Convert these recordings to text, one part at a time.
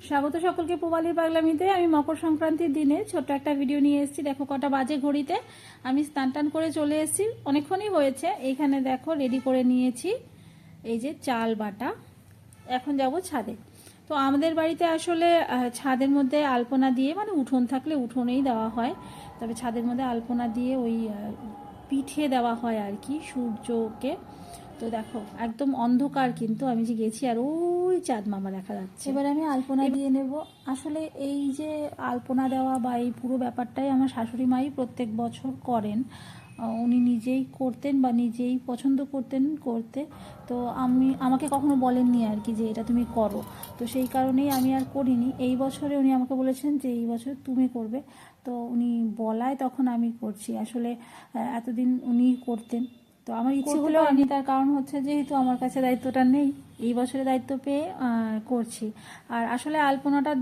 স্বাগত সকলকে পূবালির পাগলামিতে। আমি মকর সংক্রান্তির দিনে ছোট্ট একটা ভিডিও নিয়ে এসেছি। দেখো কটা বাজে ঘড়িতে। আমি স্নান টান করে চলে এসেছি, অনেকক্ষণই হয়েছে। এইখানে দেখো রেডি করে নিয়েছি এই যে চাল বাটা। এখন যাব ছাদে। তো আমাদের বাড়িতে আসলে ছাদের মধ্যে আলপনা দিয়ে, মানে উঠোন থাকলে উঠোনেই দেওয়া হয়, তবে ছাদের মধ্যে আলপনা দিয়ে ওই পিঠে দেওয়া হয় আর কি সূর্যকে। তো দেখো একদম অন্ধকার, কিন্তু আমি যে গেছি আর ওই চাঁদ মামা দেখা যাচ্ছে। এবার আমি আলপনা দিয়ে নেব। আসলে এই যে আলপনা দেওয়া বা এই পুরো ব্যাপারটাই আমার শাশুড়ি মাই প্রত্যেক বছর করেন। উনি নিজেই করতেন বা নিজেই পছন্দ করতেন করতে। তো আমাকে কখনো বলেননি আর কি যে এটা তুমি করো। তো সেই কারণেই আমি আর করিনি। এই বছরে উনি আমাকে বলেছেন যে এই বছর তুমি করবে। তো উনি বলায় তখন আমি করছি। আসলে এতদিন উনি করতেন, তো আমার ইচ্ছে হলেও আমি, তার কারণ হচ্ছে যেহেতু আমার কাছে দায়িত্বটা নেই, এই বছরে দায়িত্ব পেয়ে করছি। আর আসলে আলপনাটা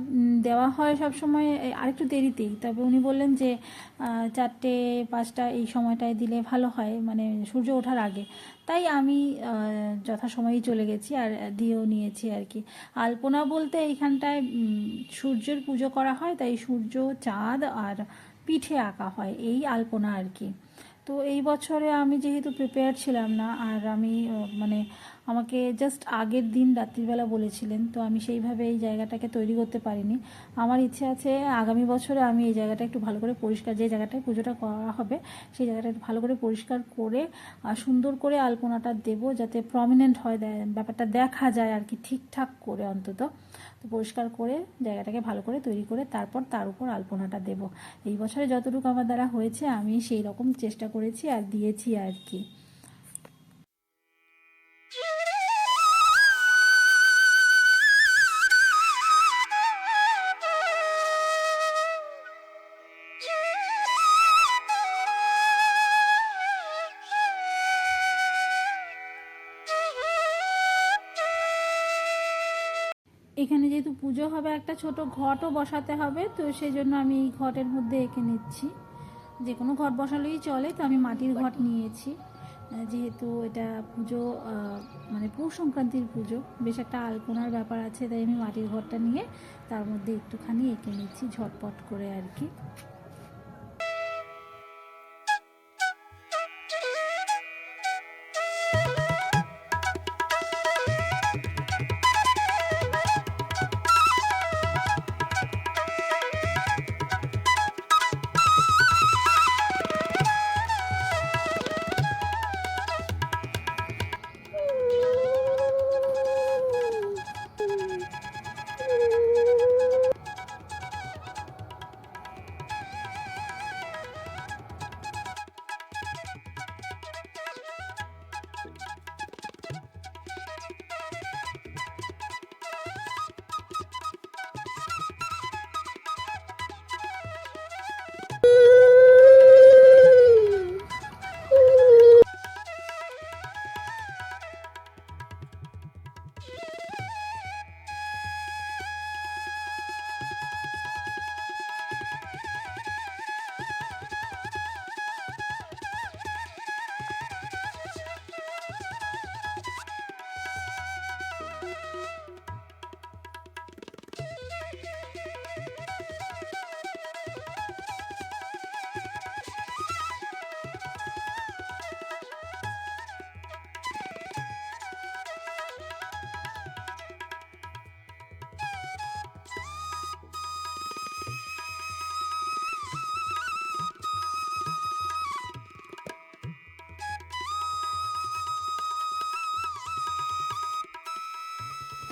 দেওয়া হয় সব সময় আরেকটু দেরিতেই, তবে উনি বললেন যে 4টে-5টা এই সময়টায় দিলে ভালো হয়, মানে সূর্য ওঠার আগে। তাই আমি যথাসময়েই চলে গেছি আর দিয়েও নিয়েছি আর কি। আলপনা বলতে এইখানটায় সূর্যের পুজো করা হয়, তাই সূর্য, চাঁদ আর পিঠে আঁকা হয়, এই আলপনা আর কি। তো এই বছরে আমি যেহেতু প্রিপেয়ার ছিলাম না, আর আমি মানে আমাকে জাস্ট আগের দিন রাত্রিবেলা বলেছিলেন, তো আমি সেইভাবে এই জায়গাটাকে তৈরি করতে পারিনি। আমার ইচ্ছে আছে আগামী বছরে আমি এই জায়গাটা একটু ভালো করে পরিষ্কার, যে জায়গাটায় পুজোটা করা হবে সেই জায়গাটা একটু ভালো করে পরিষ্কার করে সুন্দর করে আলপনাটা দেবো, যাতে প্রমিনেন্ট হয়, ব্যাপারটা দেখা যায় আর কি, ঠিকঠাক করে অন্তত। তো পরিষ্কার করে জায়গাটাকে ভালো করে তৈরি করে তারপর তার উপর আলপনাটা দেব। এই বছরে যতটুকু আমার দ্বারা হয়েছে আমি সেই রকম চেষ্টা করেছি আর দিয়েছি আর কি। এখানে যেহেতু পুজো হবে, একটা ছোট ঘটও বসাতে হবে, তো সেই জন্য আমি এই ঘটের মধ্যে এঁকে নিচ্ছি। যে কোনো ঘট বসালেই চলে, তো আমি মাটির ঘট নিয়েছি। যেহেতু এটা পুজো, মানে পৌষ সংক্রান্তির পুজো, বেশ একটা আলপনার ব্যাপার আছে, তাই আমি মাটির ঘটটা নিয়ে তার মধ্যে একটুখানি এঁকে নিচ্ছি ঝটপট করে আর কি।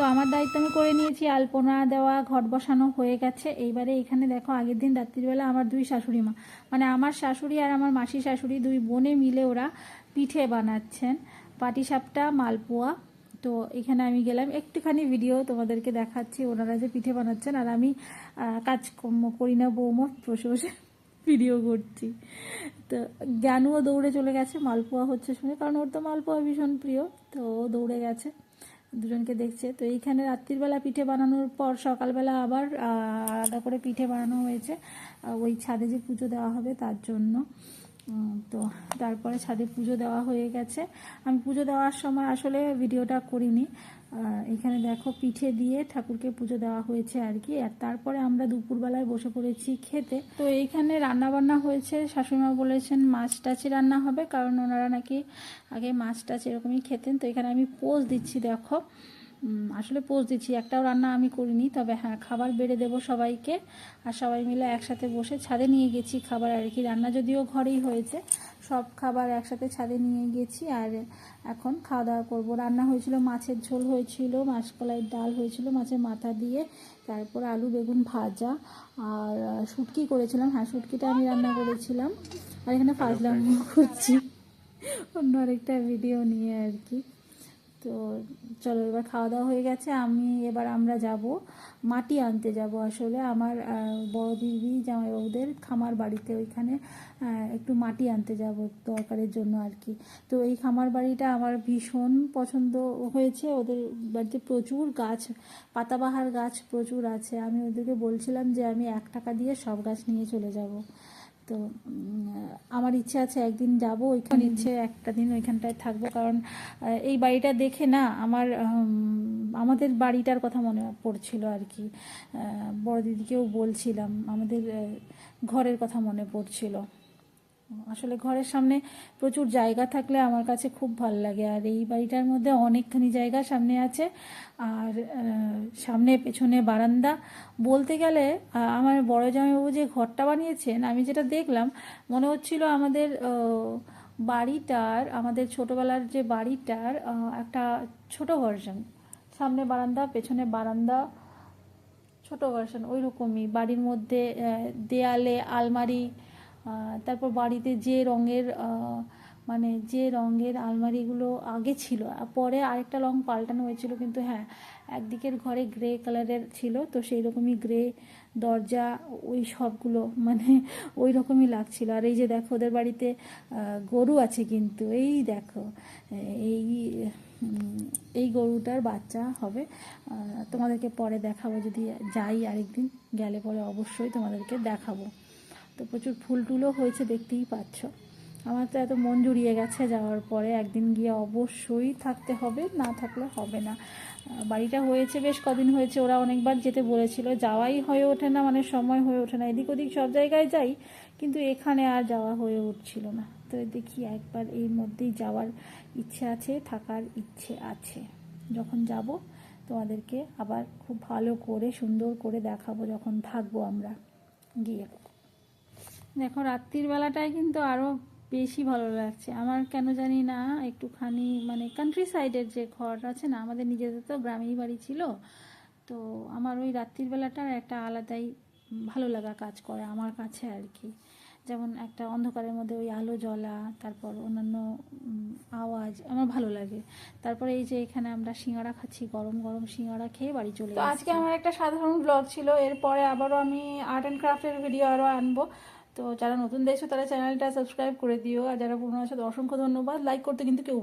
তো আমার দায়িত্ব আমি করে নিয়েছি, আলপনা দেওয়া, ঘট বসানো হয়ে গেছে। এইবারে এখানে দেখো আগের দিন রাত্রিবেলা আমার দুই শাশুড়ি মা, মানে আমার শাশুড়ি আর আমার মাসি শাশুড়ি, দুই বোনে মিলে ওরা পিঠে বানাচ্ছেন, পাটিসাপটা, মালপোয়া। তো এখানে আমি গেলাম, একটুখানি ভিডিও তোমাদেরকে দেখাচ্ছি ওনারা যে পিঠে বানাচ্ছেন, আর আমি কাজকর্ম করি না, বৌমা বসে বসে ভিডিও করছি। তো জ্ঞানুও দৌড়ে চলে গেছে মালপোয়া হচ্ছে শুনে, কারণ ওর তো মালপোয়া ভীষণ প্রিয়, তো ও দৌড়ে গেছে, দুজনকে দেখছে। তো এইখানে রাত্রিবেলা পিঠে বানানোর পর সকালবেলা আবার আলাদা করে পিঠে বানানো হয়েছে ওই ছাদে যে পুজো দেওয়া হবে তার জন্য। তো তারপরে ছাদে পুজো দেওয়া হয়ে গেছে। আমি পুজো দেওয়ার সময় আসলে ভিডিওটা করিনি। এখানে দেখো পিঠে দিয়ে ঠাকুরকে পুজো দেওয়া হয়েছে আর কি। আর তারপরে আমরা দুপুরবেলায় বসে পড়েছি খেতে। তো এইখানে রান্না বান্না হয়েছে, শাশুড়িমা বলেছেন মাছ টাচি রান্না হবে, কারণ ওনারা নাকি আগে মাছ টাচ এরকমই খেতেন। তো এখানে আমি পোজ দিচ্ছি, দেখো আসলে পোজ দিচ্ছি, একটাও রান্না আমি করিনি, তবে হ্যাঁ খাবার বেড়ে দেবো সবাইকে। আর সবাই মিলে একসাথে বসে ছাদে নিয়ে গেছি খাবার আর কি। রান্না যদিও ঘরেই হয়েছে, সব খাবার একসাথে ছাদে নিয়ে গেছি। আর এখন খাওয়া দাওয়া করবো। রান্না হয়েছিল মাছের ঝোল হয়েছিল, মাসকলাইয়ের ডাল হয়েছিল মাছের মাথা দিয়ে, তারপর আলু বেগুন ভাজা, আর শুটকি করেছিলাম। হ্যাঁ শুটকিটা আমি রান্না করেছিলাম। আর এখানে ফাজলাম করছি অন্য আরেকটা ভিডিও নিয়ে আর কি। তো চলো এবার খাওয়া দাওয়া হয়ে গেছে। আমরা যাব মাটি আনতে যাব। আসলে আমার বড় দিদি জামাইবাবুদের খামার বাড়িতে, ওইখানে একটু মাটি আনতে যাব দরকারের জন্য আর কি। তো এই খামার বাড়িটা আমার ভীষণ পছন্দ হয়েছে। ওদের বাড়িতে প্রচুর গাছ, পাতাবাহার গাছ প্রচুর আছে। আমি ওদেরকে বলছিলাম যে আমি 1 টাকা দিয়ে সব গাছ নিয়ে চলে যাব। তো আমার ইচ্ছে আছে একদিন যাব ওইখানে, ইচ্ছে একটা দিন ওইখানটায় থাকবো। কারণ এই বাড়িটা দেখে না আমার আমাদের বাড়িটার কথা মনে পড়ছিল আর কি। বড় দিদিকেও বলছিলাম আমাদের ঘরের কথা মনে পড়ছিল। আসলে ঘরের সামনে প্রচুর জায়গা থাকলে আমার কাছে খুব ভালো লাগে। আর এই বাড়িটার মধ্যে অনেকখানি জায়গা সামনে আছে, আর সামনে পেছনে বারান্দা। বলতে গেলে আমার বড় জামাইবাবু যে ঘরটা বানিয়েছেন, আমি যেটা দেখলাম মনে হচ্ছিল আমাদের বাড়িটার, আমাদের ছোটোবেলার যে বাড়িটার একটা ছোট ভার্সন। সামনে বারান্দা, পেছনে বারান্দা, ছোট ভার্সন ওই রকমই। বাড়ির মধ্যে দেয়ালে আলমারি, তারপর বাড়িতে যে রঙের আলমারিগুলো আগে ছিল, পরে আরেকটা রং পাল্টানো হয়েছিল, কিন্তু হ্যাঁ একদিকের ঘরে গ্রে কালারের ছিল, তো সেই রকমই গ্রে দরজা, ওই সবগুলো ওই রকমই লাগছিল। আর এই যে দেখো ওদের বাড়িতে গরু আছে, কিন্তু এই দেখো এই এই গরুটার বাচ্চা হবে। তোমাদেরকে পরে দেখাবো, যদি যাই আরেকদিন, গেলে পরে অবশ্যই তোমাদেরকে দেখাবো। তো প্রচুর ফুল টুলও হয়েছে, দেখতেই পাচ্ছ। আমার তো এত মন জুড়িয়ে গেছে যাওয়ার পরে। একদিন গিয়ে অবশ্যই থাকতে হবে, না থাকলে হবে না। বাড়িটা হয়েছে বেশ কদিন হয়েছে, ওরা অনেকবার যেতে বলেছিল, যাওয়াই হয়ে ওঠে না, সময় হয়ে ওঠে না। এদিক ওদিক সব জায়গায় যাই, কিন্তু এখানে আর যাওয়া হয়ে উঠছিল না। তো দেখি একবার এর মধ্যেই যাওয়ার ইচ্ছে আছে, থাকার ইচ্ছে আছে। যখন যাব তোমাদেরকে আবার খুব ভালো করে সুন্দর করে দেখাবো, যখন থাকবো আমরা গিয়ে। দেখো রাত্রির বেলাটায় কিন্তু আরও বেশি ভালো লাগছে আমার, কেন জানি না। একটুখানি কান্ট্রি সাইডের যে ঘর আছে না, আমাদের নিজেদের তো গ্রামেই বাড়ি ছিল, তো আমার ওই রাত্রির বেলাটার একটা আলাদাই ভালো লাগা কাজ করে আমার কাছে আর কি। যেমন একটা অন্ধকারের মধ্যে ওই আলো জ্বলা, তারপর অন্যান্য আওয়াজ আমার ভালো লাগে। তারপরে এই যে এখানে আমরা সিঙ্গাড়া খাচ্ছি, গরম গরম সিঙ্গাড়া খেয়ে বাড়ি চলে যাচ্ছি। তো আজকে আমার একটা সাধারণ ব্লগ ছিল। এরপরে আবারও আমি আর্ট অ্যান্ড ক্রাফটের ভিডিও আরও আনবো। তো যারা নতুন দেখছো তারা চ্যানেলটা সাবস্ক্রাইব করে দিও, আর যারা পুরনো আছো অসংখ্য ধন্যবাদ। লাইক করতে কিন্তু কেউ